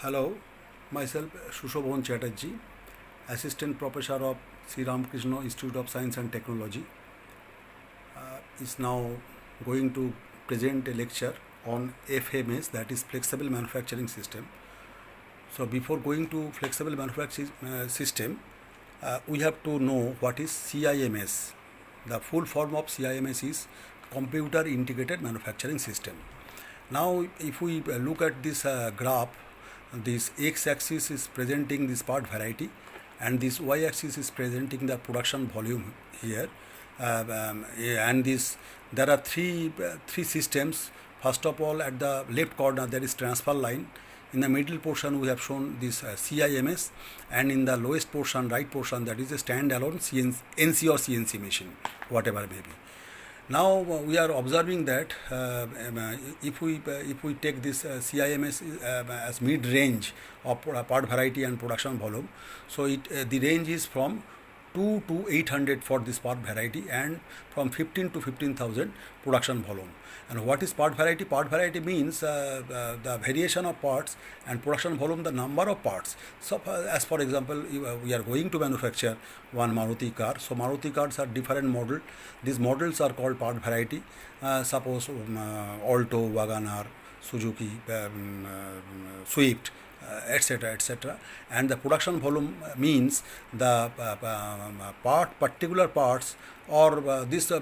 Hello, myself Shushobhan Chatterjee, Assistant Professor of Sri Ramakrishna Institute of Science and Technology, is now going to present a lecture on FMS, that is Flexible Manufacturing System. So before going to Flexible Manufacturing System, we have to know what is CIMS. The full form of CIMS is Computer Integrated Manufacturing System. Now, if we look at this graph, this x-axis is presenting this part variety, and this y-axis is presenting the production volume here. And this there are three systems. First of all, at the left corner there is transfer line. In the middle portion we have shown this CIMS, and in the lowest portion, right portion, that is a standalone NC or CNC machine, whatever may be. Now we are observing that if we take this CIMS as mid range of part variety and production volume, so the range is from 2 to 800 for this part variety, and from 15 to 15,000 production volume. And what is part variety? Part variety means the variation of parts, and production volume the number of parts. So as for example, we are going to manufacture one Maruti car. So Maruti cars are different model. These models are called part variety. Suppose Alto, Wagoner, Suzuki, Swift, etc., etc. And the production volume means the particular parts, or this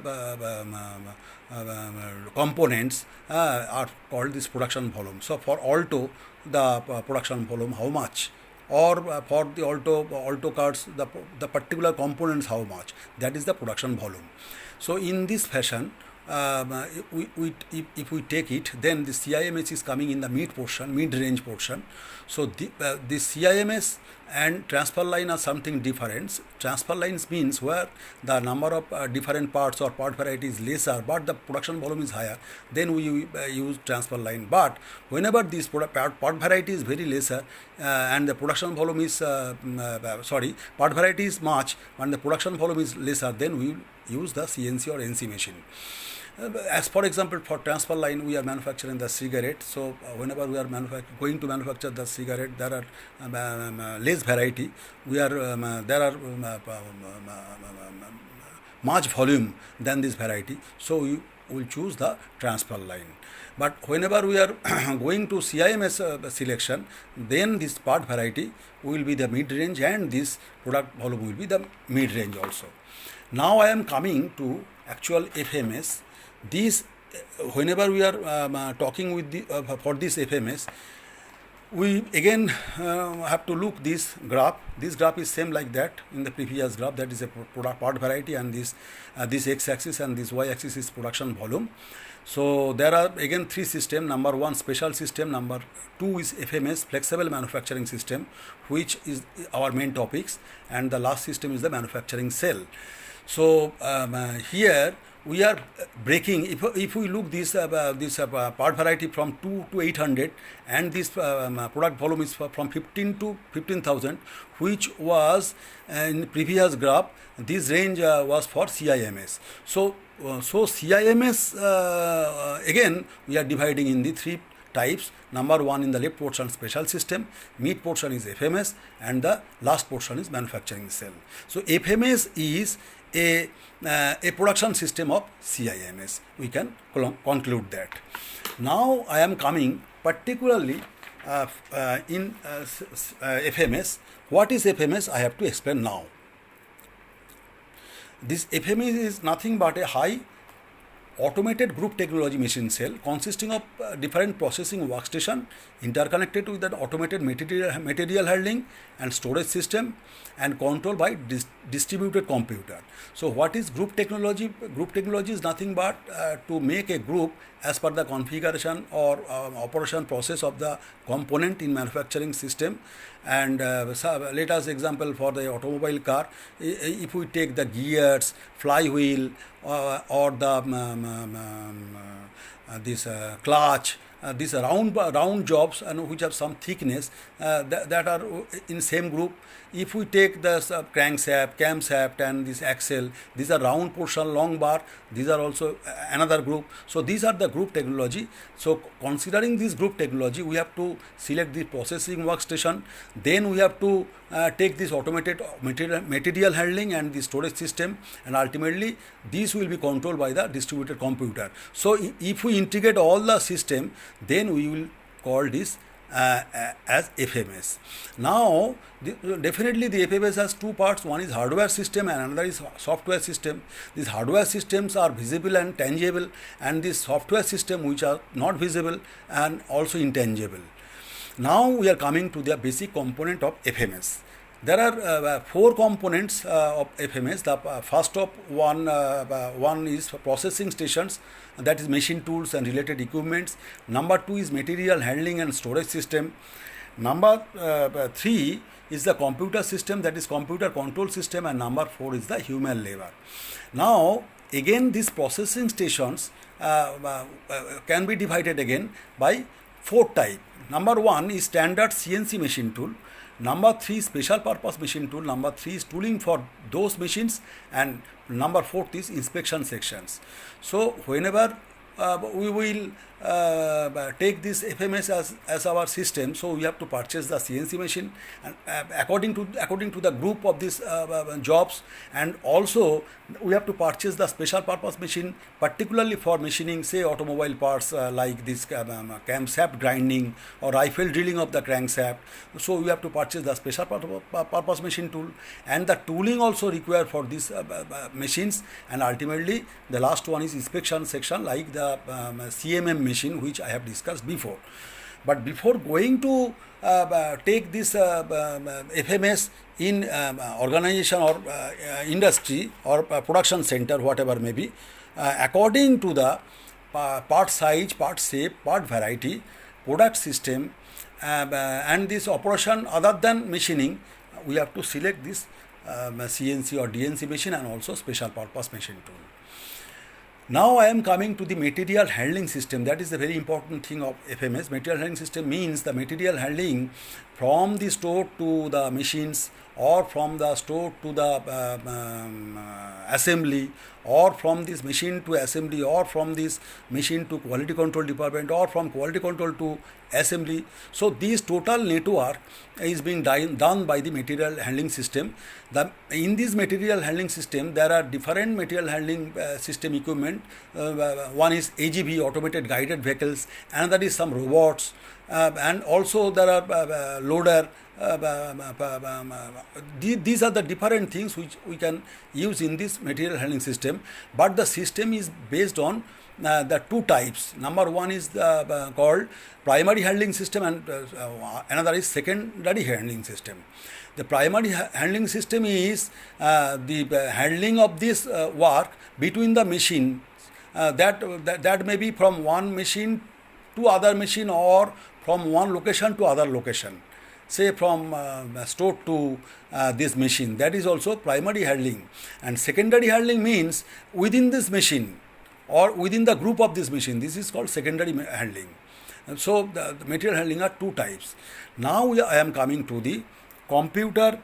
components are called this production volume. So for Alto, the production volume how much, or for the Alto cars, the particular components how much, that is the production volume. So in this fashion, if we take it, then the CIMS is coming in the mid-range portion. So the CIMS and transfer line are something different. Transfer lines means where the number of different parts or part variety is lesser, but the production volume is higher. Then we use transfer line. But whenever this part variety is very lesser, and the production volume is part variety is much and the production volume is lesser, then we use the CNC or NC machine. As for example, for transfer line, we are manufacturing the cigarette. So whenever we are going to manufacture the cigarette, there are less variety. There are much volume than this variety. So we will choose the transfer line. But whenever we are going to CIMS selection, then this part variety will be the mid range, and this product volume will be the mid range also. Now I am coming to actual FMS. This, whenever we are talking with for this FMS, we again have to look this graph. This graph is same like that in the previous graph. That is a product part variety, and this x-axis and this y-axis is production volume. So there are again three systems. Number one, special system. Number two is FMS, flexible manufacturing system, which is our main topics, and the last system is the manufacturing cell. So here we are breaking. If we look this part variety from 2 to 800, and this product volume is from 15 to 15,000, which was in previous graph. This range was for CIMS. So CIMS again we are dividing in the three types. Number one, in the left portion, special system, mid portion is FMS, and the last portion is manufacturing cell. So FMS is a production system of CIMS. We can conclude that. Now I am coming particularly in FMS. What is FMS? I have to explain now. This FMS is nothing but a high automated group technology machine cell consisting of different processing workstation interconnected with an automated material handling and storage system, and controlled by distributed computer. So what is group technology? Group technology is nothing but to make a group as per the configuration or operation process of the component in manufacturing system. And let us example for the automobile car. If we take the gears, flywheel, or the this clutch, these round jobs and which have some thickness that are in same group. If we take the crankshaft, camshaft and this axle, these are round portion, long bar, these are also another group. So these are the group technology. So considering this group technology, we have to select the processing workstation, then we have to take this automated material handling and the storage system, and ultimately these will be controlled by the distributed computer. So if we integrate all the system, then we will call this as FMS. Now, definitely the FMS has two parts. One is hardware system and another is software system. These hardware systems are visible and tangible, and these software system which are not visible and also intangible. Now we are coming to the basic component of FMS. There are four components of FMS. The first of one is processing stations, that is machine tools and related equipments. Number two is material handling and storage system. Number three is the computer system, that is computer control system, and number four is the human labor. Now again these processing stations can be divided again by four types. Number one is standard CNC machine tool. Number three, special purpose machine tool. Number three is tooling for those machines, and number fourth is inspection sections. So whenever we will take this FMS as our system, so we have to purchase the CNC machine, and according to the group of these jobs, and also we have to purchase the special purpose machine, particularly for machining, say, automobile parts like this camshaft grinding or rifle drilling of the crankshaft. So we have to purchase the special purpose machine tool, and the tooling also required for these machines, and ultimately the last one is inspection section like the CMM machine, which I have discussed before. But before going to take this FMS in organization or industry or production center, whatever may be, according to the part size, part shape, part variety, product system, and this operation other than machining, we have to select this CNC or DNC machine and also special purpose machine tool. Now I am coming to the material handling system. That is the very important thing of FMS. Material handling system means the material handling from the store to the machines, or from the store to the assembly, or from this machine to assembly, or from this machine to quality control department, or from quality control to assembly. So this total network is being done by the material handling system. In this material handling system, there are different material handling system equipment. One is AGV, automated guided vehicles, another is some robots, and also there are loader. These are the different things which we can use in this material handling system, but the system is based on the two types. Number one is called primary handling system, and another is secondary handling system. The primary handling system is the handling of this work between the machine, that may be from one machine to other machine, or from one location to other location, say from store to this machine. That is also primary handling. And secondary handling means within this machine or within the group of this machine. This is called secondary handling. And so the material handling are two types. Now I am coming to the computer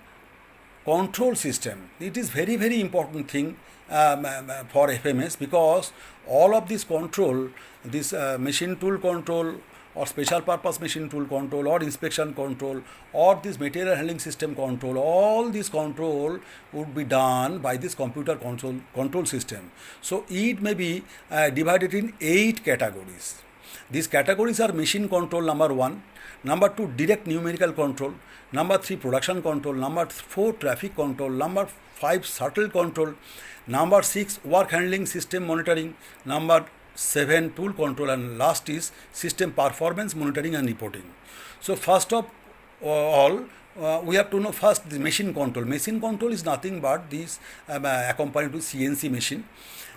control system. It is very, very important thing for FMS, because all of this control, this machine tool control, or special purpose machine tool control, or inspection control, or this material handling system control, all this control would be done by this computer control system. So it may be divided in 8 categories. These categories are machine control, number 1, number 2, direct numerical control, number 3, production control, number 4, traffic control, number 5, shuttle control, number 6, work handling system monitoring, number 7, tool control, and last is system performance monitoring and reporting. So first of all, we have to know first the machine control. Machine control is nothing but this accompanied to CNC machine.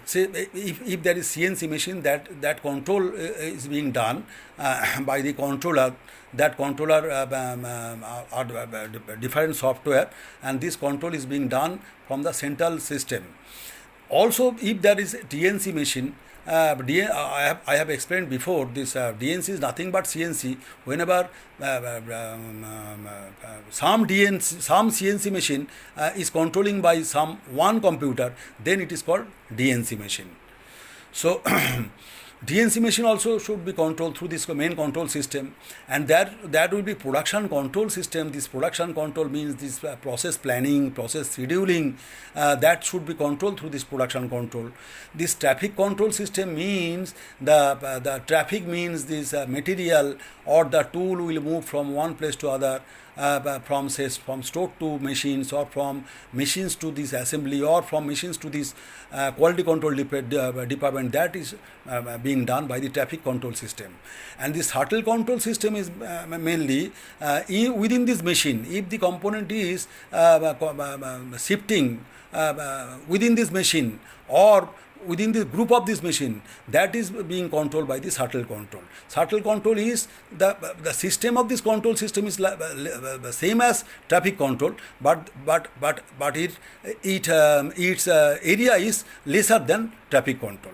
Say if there is CNC machine, that control is being done by the controller. That controller are different software, and this control is being done from the central system. Also, if there is a DNC machine, I have explained before, this DNC is nothing but CNC. Whenever some CNC machine is controlling by some one computer, then it is called DNC machine. So DNC machine also should be controlled through this main control system, and that will be production control system. This production control means this process planning, process scheduling, that should be controlled through this production control. This traffic control system means the traffic means this material or the tool will move from one place to other, from store to machines, or from machines to this assembly, or from machines to this quality control department. That is being done by the traffic control system. And this shuttle control system is mainly within this machine. If the component is shifting within this machine or within the group of this machine, that is being controlled by the shuttle control. Shuttle control is the system of this control system is same as traffic control, but its area is lesser than traffic control.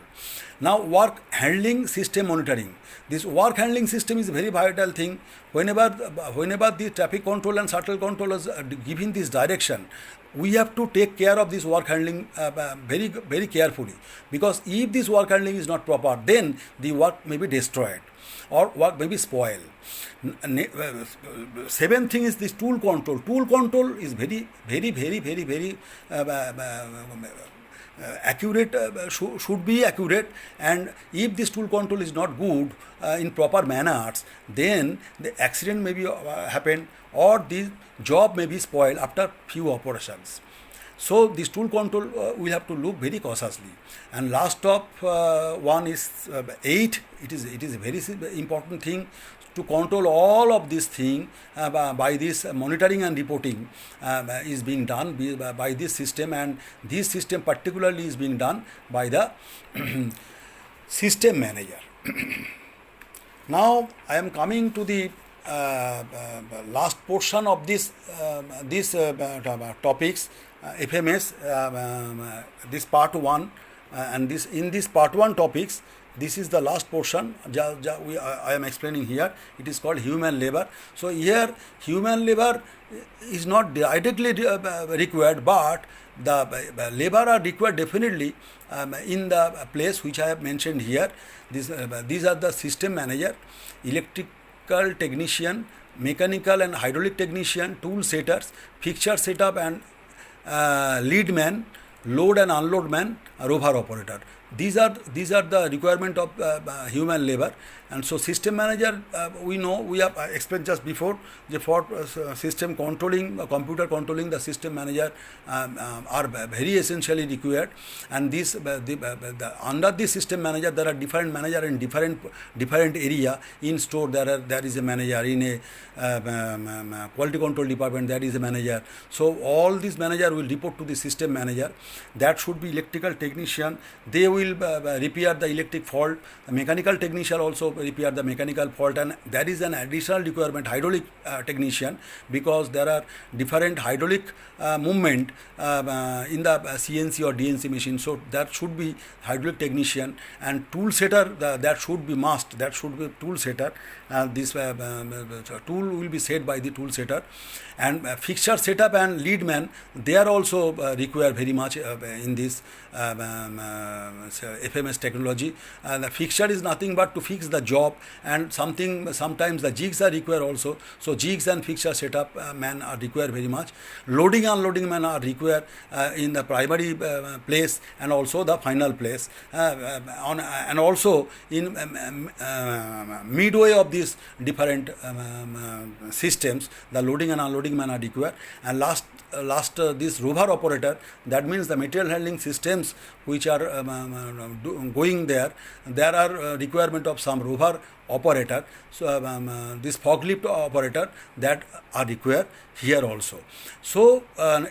Now, work handling system monitoring. This work handling system is a very vital thing. Whenever the traffic control and shuttle control is giving this direction, we have to take care of this work handling very, very carefully, because if this work handling is not proper, then the work may be destroyed or work may be spoiled. Seventh thing is this tool control. Tool control is very accurate, should be accurate, and if this tool control is not good in proper manners, then the accident may be happen, or the job may be spoiled after few operations. So this tool control we have to look very cautiously. And last of one is 8. It is a very important thing to control all of these things by this monitoring and reporting is being done by this system, and this system particularly is being done by the system manager. Now I am coming to the last portion of this topics, FMS, this part 1, and this in this part 1 topics, this is the last portion. I am explaining here. It is called human labor. So here human labor is not directly required, but the labor are required definitely in the place which I have mentioned here. These are the system manager, electrical technician, mechanical and hydraulic technician, tool setters, fixture setup and lead man, load and unload man, rover operator. These are the requirement of human labor. And so system manager, we know, we have explained just before, for system controlling, computer controlling, the system manager are very essentially required. And this under this system manager there are different manager in different area. In store there is a manager, in a quality control department there is a manager. So all these manager will report to the system manager. That should be electrical technician. They will repair the electric fault. The mechanical technician also repair the mechanical fault, and there is an additional requirement, hydraulic technician, because there are different hydraulic movement in the CNC or DNC machine. So that should be hydraulic technician. And tool setter, that should be must. That should be tool setter. This tool will be set by the tool setter. And fixture setup and lead man, they are also required very much in this FMS technology. The fixture is nothing but to fix the job, and sometimes the jigs are required also. So jigs and fixture setup man are required very much. Loading and unloading man are required in the primary place and also the final place, and also in midway of these different systems, the loading and unloading man are required. And last this rover operator, that means the material handling systems which are going there are requirement of some rover operator. So this forklift operator, that are required here also. So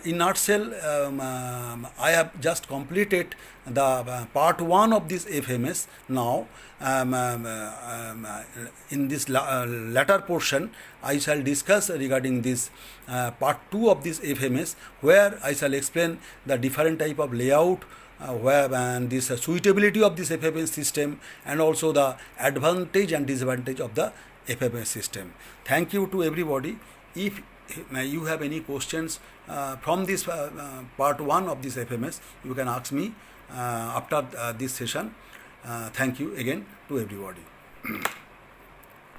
in nutshell, I have just completed the part 1 of this FMS. Now in this latter portion I shall discuss regarding this part 2 of this FMS, where I shall explain the different type of layout, where and this suitability of this FMS system, and also the advantage and disadvantage of the FMS system. Thank you to everybody. If you have any questions from this part 1 of this FMS, you can ask me after this session. Thank you again to everybody.